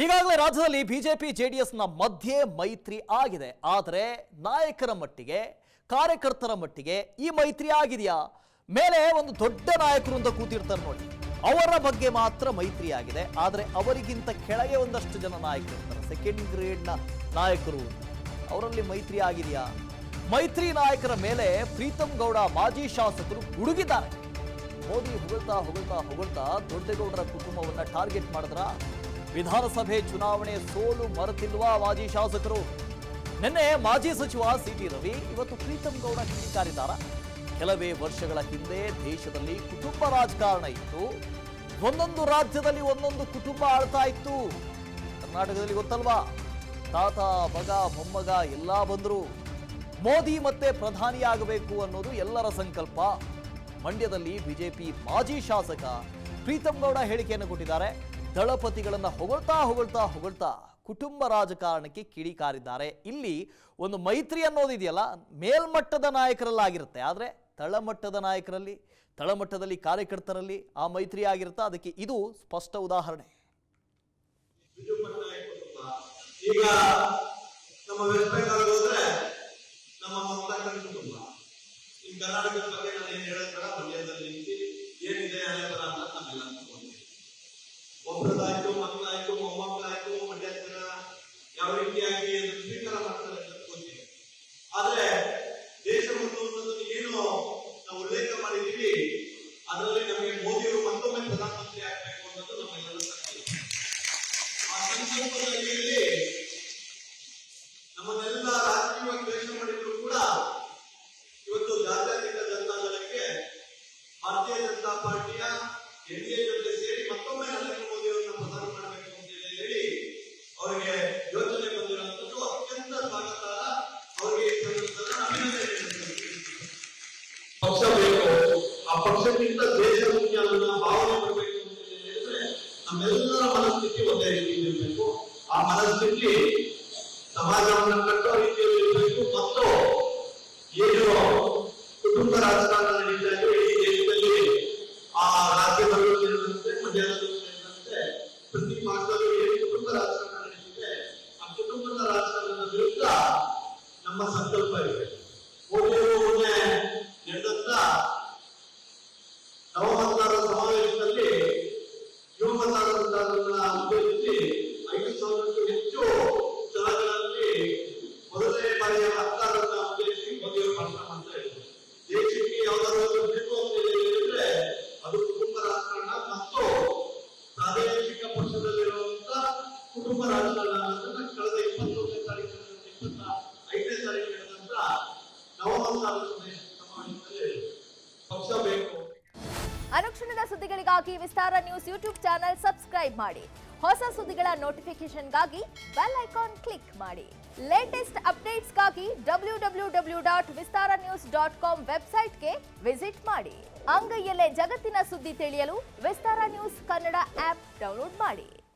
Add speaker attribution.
Speaker 1: ಈಗಾಗಲೇ ರಾಜ್ಯದಲ್ಲಿ ಬಿಜೆಪಿ ಜೆಡಿಎಸ್ನ ಮಧ್ಯೆ ಮೈತ್ರಿ ಆಗಿದೆ. ಆದರೆ ನಾಯಕರ ಮಟ್ಟಿಗೆ, ಕಾರ್ಯಕರ್ತರ ಮಟ್ಟಿಗೆ ಈ ಮೈತ್ರಿ ಆಗಿದೆಯಾ? ಮೇಲೆ ಒಂದು ದೊಡ್ಡ ನಾಯಕರು ಅಂತ ಕೂತಿರ್ತಾರೆ ನೋಡಿ, ಅವರ ಬಗ್ಗೆ ಮಾತ್ರ ಮೈತ್ರಿ ಆಗಿದೆ. ಆದರೆ ಅವರಿಗಿಂತ ಕೆಳಗೆ ಒಂದಷ್ಟು ಜನ ನಾಯಕರು ಇರ್ತಾರೆ, ಸೆಕೆಂಡ್ ಗ್ರೇಡ್ನ ನಾಯಕರು. ಅವರಲ್ಲಿ ಮೈತ್ರಿ ಆಗಿದೆಯಾ? ಮೈತ್ರಿ ನಾಯಕರ ಮೇಲೆ ಪ್ರೀತಮ್ ಗೌಡ ಮಾಜಿ ಶಾಸಕರು ಗುಡುಗಿದ್ದಾರೆ. ಮೋದಿ ಹೊಗಳ್ತಾ ದೊಡ್ಡಗೌಡರ ಕುಟುಂಬವನ್ನ ಟಾರ್ಗೆಟ್ ಮಾಡಿದ್ರ? ವಿಧಾನಸಭೆ ಚುನಾವಣೆ ಸೋಲು ಮರೆತಿಲ್ವಾ ಮಾಜಿ ಶಾಸಕರು? ನಿನ್ನೆ ಮಾಜಿ ಸಚಿವ ಸಿಟಿ ರವಿ, ಇವತ್ತು ಪ್ರೀತಮ್ ಗೌಡ ಕಿಡಿಕಾರಿದ್ದಾರೆ. ಕೆಲವೇ ವರ್ಷಗಳ ಹಿಂದೆ ದೇಶದಲ್ಲಿ ಕುಟುಂಬ ರಾಜಕಾರಣ ಇತ್ತು. ಒಂದೊಂದು ರಾಜ್ಯದಲ್ಲಿ ಒಂದೊಂದು ಕುಟುಂಬ ಆಳ್ತಾ ಇತ್ತು. ಕರ್ನಾಟಕದಲ್ಲಿ ಗೊತ್ತಲ್ವಾ, ತಾತ, ಮಗ, ಮೊಮ್ಮಗ ಎಲ್ಲ ಬಂದ್ರು. ಮೋದಿ ಮತ್ತೆ ಪ್ರಧಾನಿಯಾಗಬೇಕು ಅನ್ನೋದು ಎಲ್ಲರ ಸಂಕಲ್ಪ. ಮಂಡ್ಯದಲ್ಲಿ ಬಿಜೆಪಿ ಮಾಜಿ ಶಾಸಕ ಪ್ರೀತಮ್ ಗೌಡ ಹೇಳಿಕೆಯನ್ನು ಕೊಟ್ಟಿದ್ದಾರೆ. ದಳಪತಿಗಳನ್ನ ಹೊಗಳ್ತಾ ಕುಟುಂಬ ರಾಜಕಾರಣಕ್ಕೆ ಕಿಡಿಕಾರಿದ್ದಾರೆ. ಇಲ್ಲಿ ಒಂದು ಮೈತ್ರಿ ಅನ್ನೋದಿದೆಯಲ್ಲ, ಮೇಲ್ಮಟ್ಟದ ನಾಯಕರಲ್ಲಾಗಿರುತ್ತೆ. ಆದರೆ ತಳಮಟ್ಟದಲ್ಲಿ ಕಾರ್ಯಕರ್ತರಲ್ಲಿ ಆ ಮೈತ್ರಿ ಆಗಿರುತ್ತೆ. ಅದಕ್ಕೆ ಇದು ಸ್ಪಷ್ಟ ಉದಾಹರಣೆ.
Speaker 2: ಈಗ ನಮ್ಮ ವೆಸ್ಟ್ ಬೆಂಗಾಲ್ ಹೋದ್ರೆ ನಮ್ಮ ಮಮತಾ ಕುಟುಂಬ, ಈ ಕರ್ನಾಟಕದ ಬಗ್ಗೆ ನಾನು ಏನ್ ಹೇಳೋದ್ ಬೇಡ, ಮಂಡ್ಯದಲ್ಲಿ ನಿಂತು ಏನಿದೆ ಅನ್ನೋದರ ಅಂತ ನಾವೆಲ್ಲ ಅನ್ಕೊಂಡಿದ್ದೀವಿ. ಒಬ್ಬರದಾಯ್ತು, ಮಕ್ಕಳಾಯ್ತು, ಮೊಮ್ಮಕ್ಕಳಾಯ್ತು, ಮಂಡ್ಯದ ಜನ ಯಾವ ರೀತಿಯಾಗಿ ಸ್ವೀಕಾರ ಮಾಡ್ತಾರೆ ಅಂತ ಗೊತ್ತಿದೆ. ಆದ್ರೆ ದೇಶ ಅನ್ನೋದನ್ನು ಏನು ನಾವು ಉಲ್ಲೇಖ ಮಾಡಿದ್ದೀವಿ, ಅದರಲ್ಲಿ ನಮಗೆ ಮೋದಿಯವರು ಮತ್ತೊಮ್ಮೆ ಪ್ರಧಾನಮಂತ್ರಿ ಆಗಬೇಕು ಅನ್ನೋದು ನಮ್ಮೆಲ್ಲರ ಸಂಕಲ್ಪ. ಆ ಸಂಕಲ್ಪದಲ್ಲಿ ನಮ್ಮನ್ನೆಲ್ಲ ರಾಜಕೀಯವಾಗಿ ದ್ವೇಷ ಮಾಡಿದ್ರು ಕೂಡ ಇವತ್ತು ಜಾತ್ಯತೀತ ಜನತಾದಳಕ್ಕೆ ಭಾರತೀಯ ಜನತಾ ಪಾರ್ಟಿಯ ಎನ್ಡಿಎ ಜೊತೆ ಸೇರಿ ಮತ್ತೊಮ್ಮೆ ನರೇಂದ್ರ ಮೋದಿ ಅವರನ್ನ ಪ್ರಧಾನ ಮಾಡಬೇಕು ಅಂತ ಹೇಳಿ ಅವರಿಗೆ ಯೋಚನೆ ಬಂದಿರುವಂತದ್ದು ಅತ್ಯಂತ ಸ್ವಾಗತಾರ್ಹ. ಅವರಿಗೆ ಪಕ್ಷ ಬೇಕು, ಆ ಪಕ್ಷಕ್ಕಿಂತ ದೇಶ ಮುಖ್ಯ ಅನ್ನೋ ಭಾವನೆ ಬರಬೇಕು ಅಂತ ಹೇಳಿದ್ರೆ ನಮ್ಮೆಲ್ಲರ ಮನಸ್ಥಿತಿ ಒಂದೇ ರೀತಿ ಇರಬೇಕು. ಆ ಮನಸ್ಥಿತಿ ಸಮಾಜವನ್ನು ಕಟ್ಟೋ ರೀತಿಯಲ್ಲಿ ಇರಬೇಕು. ಮತ್ತು ಏನು ಕುಟುಂಬ ರಾಜಕಾರಣ ನಡೀತಾ ಇದೆ ಈ ದೇಶದಲ್ಲಿ, ಆ ರಾಜ್ಯದಲ್ಲೂ ಸೇರಿದಂತೆ ಮಂಡ್ಯದಲ್ಲೂ ಸೇರಿದಂತೆ ಪ್ರತಿ ಭಾಗದಲ್ಲೂ ಏನು ಕುಟುಂಬ ರಾಜಕಾರಣ ನಡೀತಿದೆ, ಆ ಕುಟುಂಬದ ರಾಜಕಾರಣದ ವಿರುದ್ಧ ನಮ್ಮ ಸಂಕಲ್ಪ ಇದೆ. ಮೋದಿಯವರು ಮೊನ್ನೆ ನಡೆದಂತ ನವಮತದಾರರ ಸಮಾವೇಶದಲ್ಲಿ ಯುವ ಮತದಾರರನ್ನ ಉದ್ದೇಶಿಸಿ 5,000ಕ್ಕೂ ಹೆಚ್ಚು ಸ್ಥಳಗಳಲ್ಲಿ ಮೊದಲನೇ ಬಾರಿಯ ಮತದಾರರನ್ನ ಉದ್ದೇಶಿಸಿ ಮೋದಿಯವರು ಭಾಷಣ ಮಾಡ್ತಾ ಇದ್ದಾರೆ. ದೇಶಕ್ಕೆ ಯಾವ್ದಾದ್ರು ಬೇಕು ಅಂತ ಹೇಳಿದ್ರೆ ಅದು ಕುಟುಂಬ ರಾಜಕಾರಣ ಮತ್ತು ಪ್ರಾದೇಶಿಕ ಪಕ್ಷದಲ್ಲಿರುವಂತ ಕುಟುಂಬ ರಾಜಕಾರಣ ಅನ್ನೋದನ್ನ ಕಳೆದ 21ನೇ ತಾರೀಕು 25ನೇ ತಾರೀಕು ನಡೆದಂತ ನವಮತದಾರರ ಸಮಾವೇಶದಲ್ಲಿ ಪಕ್ಷ ಬೇಕು.
Speaker 3: ಅನುಕ್ಷಣದ ಸುದ್ದಿಗಳಿಗಾಗಿ ವಿಸ್ತಾರ ನ್ಯೂಸ್ ಯೂಟ್ಯೂಬ್ ಚಾನೆಲ್ ಸಬ್ಸ್ಕ್ರೈಬ್ ಮಾಡಿ. ಹೊಸ ಸುದ್ದಿಗಳ ನೋಟಿಫಿಕೇಶನ್ಗಾಗಿ ಬೆಲ್ ಐಕಾನ್ ಕ್ಲಿಕ್ ಮಾಡಿ. ಲೇಟೆಸ್ಟ್ ಅಪ್ಡೇಟ್ಸ್ಗಾಗಿ www.vistaranews.com ವೆಬ್ಸೈಟ್ಗೆ ವಿಸಿಟ್ ಮಾಡಿ. ಅಂಗೈಯಲ್ಲೇ ಜಗತ್ತಿನ ಸುದ್ದಿ ತಿಳಿಯಲು ವಿಸ್ತಾರ ನ್ಯೂಸ್ ಕನ್ನಡ ಆಪ್ ಡೌನ್ಲೋಡ್ ಮಾಡಿ.